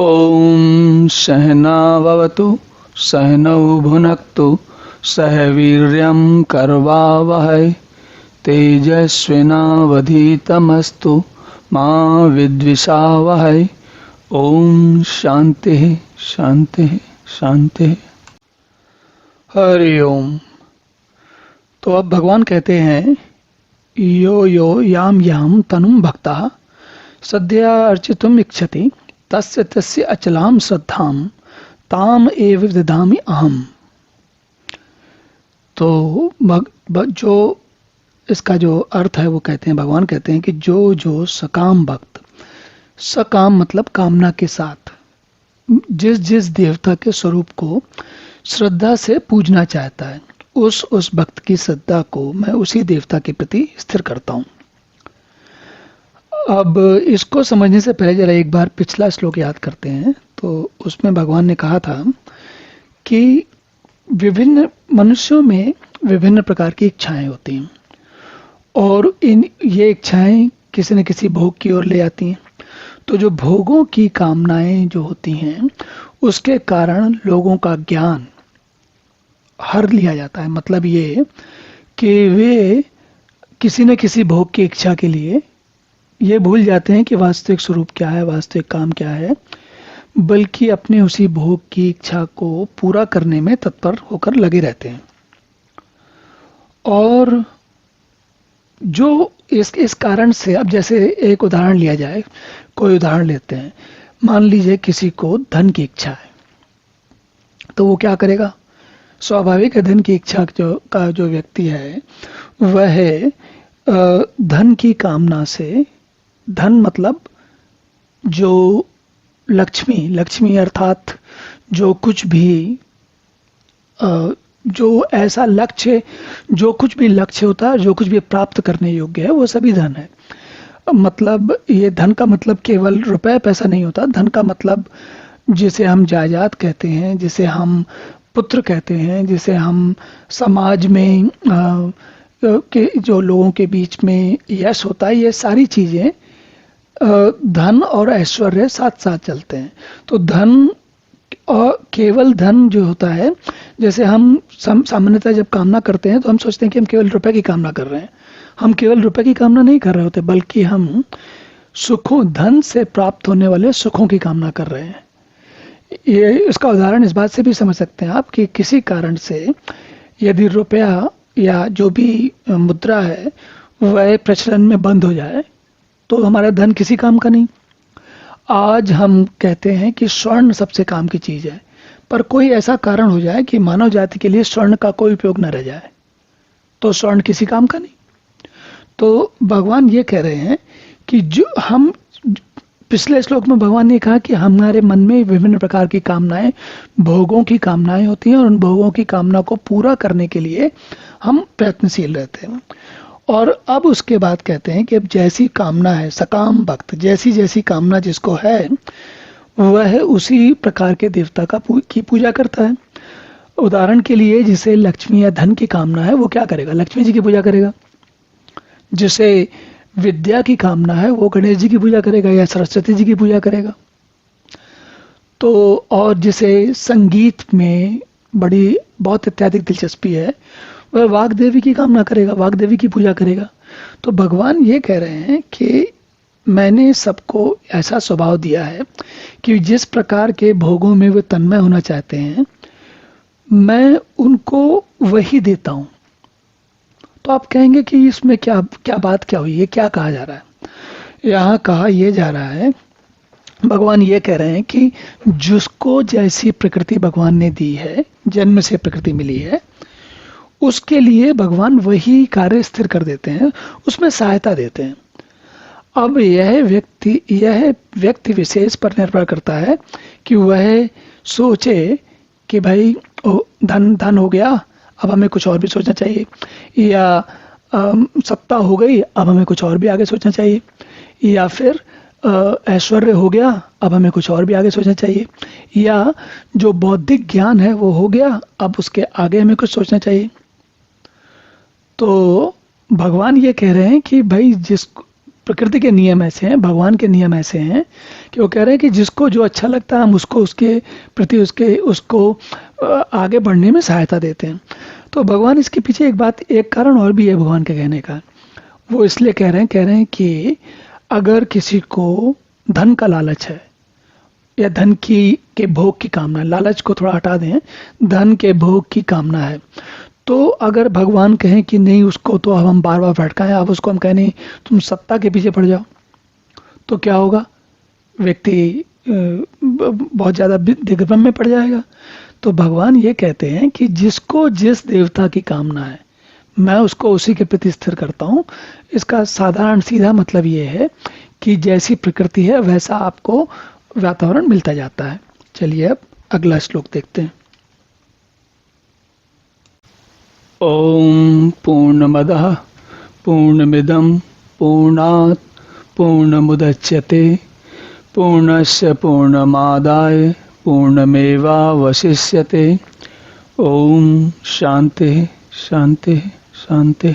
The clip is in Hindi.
ॐ सहनाववतु सहनौ भुनक्तु सह वीर्यं करवावहै तेजस्विनावधीतमस्तु मा विद्विषावहै। ॐ शांति शांति शांति। हरि ओम। तो अब भगवान कहते हैं यो यो याम याम तनुम भक्ता सद्या अर्चितुम इच्छति तस्य तस्य अचलाम श्रद्धाम ताम एव ददामि अहम। तो जो इसका जो अर्थ है वो कहते हैं, भगवान कहते हैं कि जो सकाम भक्त, सकाम मतलब कामना के साथ, जिस जिस देवता के स्वरूप को श्रद्धा से पूजना चाहता है उस भक्त की श्रद्धा को मैं उसी देवता के प्रति स्थिर करता हूँ। अब इसको समझने से पहले जरा एक बार पिछला श्लोक याद करते हैं। तो उसमें भगवान ने कहा था कि विभिन्न मनुष्यों में विभिन्न प्रकार की इच्छाएं होती हैं और ये इच्छाएं किसी न किसी भोग की ओर ले आती हैं। तो जो भोगों की कामनाएं जो होती हैं उसके कारण लोगों का ज्ञान हर लिया जाता है। मतलब ये कि वे किसी न किसी भोग की इच्छा के लिए ये भूल जाते हैं कि वास्तविक स्वरूप क्या है, वास्तविक काम क्या है, बल्कि अपने उसी भोग की इच्छा को पूरा करने में तत्पर होकर लगे रहते हैं। और जो इस कारण से, अब जैसे एक उदाहरण लिया जाए, कोई उदाहरण लेते हैं, मान लीजिए किसी को धन की इच्छा है, तो वो क्या करेगा? स्वाभाविक है, धन की इच्छा का जो व्यक्ति है वह धन की कामना से, धन मतलब जो लक्ष्मी अर्थात जो कुछ भी जो ऐसा लक्ष्य, जो कुछ भी लक्ष्य होता है, जो कुछ भी प्राप्त करने योग्य है, वो सभी धन है। मतलब ये धन का मतलब केवल रुपए पैसा नहीं होता। धन का मतलब जिसे हम जायदाद कहते हैं, जिसे हम पुत्र कहते हैं, जिसे हम समाज में के जो लोगों के बीच में यश होता है, ये सारी चीजें धन और ऐश्वर्य साथ साथ चलते हैं। तो धन और केवल धन जो होता है, जैसे हम सामान्यतः जब कामना करते हैं तो हम सोचते हैं कि हम केवल रुपए की कामना कर रहे हैं। हम केवल रुपए की कामना नहीं कर रहे होते, बल्कि हम सुखों, धन से प्राप्त होने वाले सुखों की कामना कर रहे हैं। ये इसका उदाहरण इस बात से भी समझ सकते हैं आप कि किसी कारण से यदि रुपया या जो भी मुद्रा है वह प्रचलन में बंद हो जाए तो हमारा धन किसी काम का नहीं। आज हम कहते हैं कि स्वर्ण सबसे काम की चीज है, पर कोई ऐसा कारण हो जाए कि मानव जाति के लिए स्वर्ण का कोई उपयोग न रह जाए तो स्वर्ण किसी काम का नहीं। तो भगवान ये कह रहे हैं कि जो हम, पिछले श्लोक में भगवान ने कहा कि हमारे मन में विभिन्न प्रकार की कामनाएं, भोगों की कामनाएं होती हैं और उन भोगों की कामना को पूरा करने के लिए हम प्रयत्नशील रहते हैं। और अब उसके बाद कहते हैं कि अब जैसी कामना है, सकाम भक्त जैसी जैसी कामना जिसको है वह उसी प्रकार के देवता की पूजा करता है। उदाहरण के लिए जिसे लक्ष्मी या धन की कामना है वो क्या करेगा? लक्ष्मी जी की पूजा करेगा। जिसे विद्या की कामना है वो गणेश जी की पूजा करेगा या सरस्वती जी की पूजा करेगा। तो और जिसे संगीत में बहुत अत्यधिक दिलचस्पी है वह वाग देवी की कामना करेगा, वाग देवी की पूजा करेगा। तो भगवान ये कह रहे हैं कि मैंने सबको ऐसा स्वभाव दिया है कि जिस प्रकार के भोगों में वे तन्मय होना चाहते हैं मैं उनको वही देता हूं। तो आप कहेंगे कि इसमें क्या बात क्या हुई, ये क्या कहा जा रहा है? यहाँ कहा यह जा रहा है, भगवान ये कह रहे हैं कि जिसको जैसी प्रकृति भगवान ने दी है, जन्म से प्रकृति मिली है, उसके लिए भगवान वही कार्य स्थिर कर देते हैं, उसमें सहायता देते हैं। अब यह व्यक्ति विशेष पर निर्भर करता है कि वह सोचे कि भाई धन हो गया, अब हमें कुछ और भी सोचना चाहिए, या सत्ता हो गई, अब हमें कुछ और भी आगे सोचना चाहिए, या फिर ऐश्वर्य हो गया, अब हमें कुछ और भी आगे सोचना चाहिए, या जो बौद्धिक ज्ञान है वो हो गया, अब उसके आगे हमें कुछ सोचना चाहिए। तो भगवान ये कह रहे हैं कि भाई प्रकृति के नियम ऐसे हैं, भगवान के नियम ऐसे हैं कि वो कह रहे हैं कि जिसको जो अच्छा लगता है हम उसको उसके प्रति उसको आगे बढ़ने में सहायता देते हैं। तो भगवान इसके पीछे एक कारण और भी है भगवान के कहने का। वो इसलिए कह रहे हैं कि अगर किसी को धन का लालच है या धन के भोग की कामना, लालच को थोड़ा हटा दें, धन के भोग की कामना है, तो अगर भगवान कहें कि नहीं उसको तो अब हम बार बार भटकाएं, अब उसको हम कहें नहीं तुम सत्ता के पीछे पड़ जाओ, तो क्या होगा? व्यक्ति बहुत ज़्यादा दिग्भ्रम में पड़ जाएगा। तो भगवान ये कहते हैं कि जिसको जिस देवता की कामना है मैं उसको उसी के प्रति स्थिर करता हूँ। इसका साधारण सीधा मतलब ये है कि जैसी प्रकृति है वैसा आपको वातावरण मिलता जाता है। चलिए अब अगला श्लोक देखते हैं। ओम पूर्णमदः पूर्णमिदं पूर्णात् पूर्णमुदच्यते पूर्णस्य पूर्णमादाय पूर्णमेवावशिष्यते। ओम शांति शांति शांति।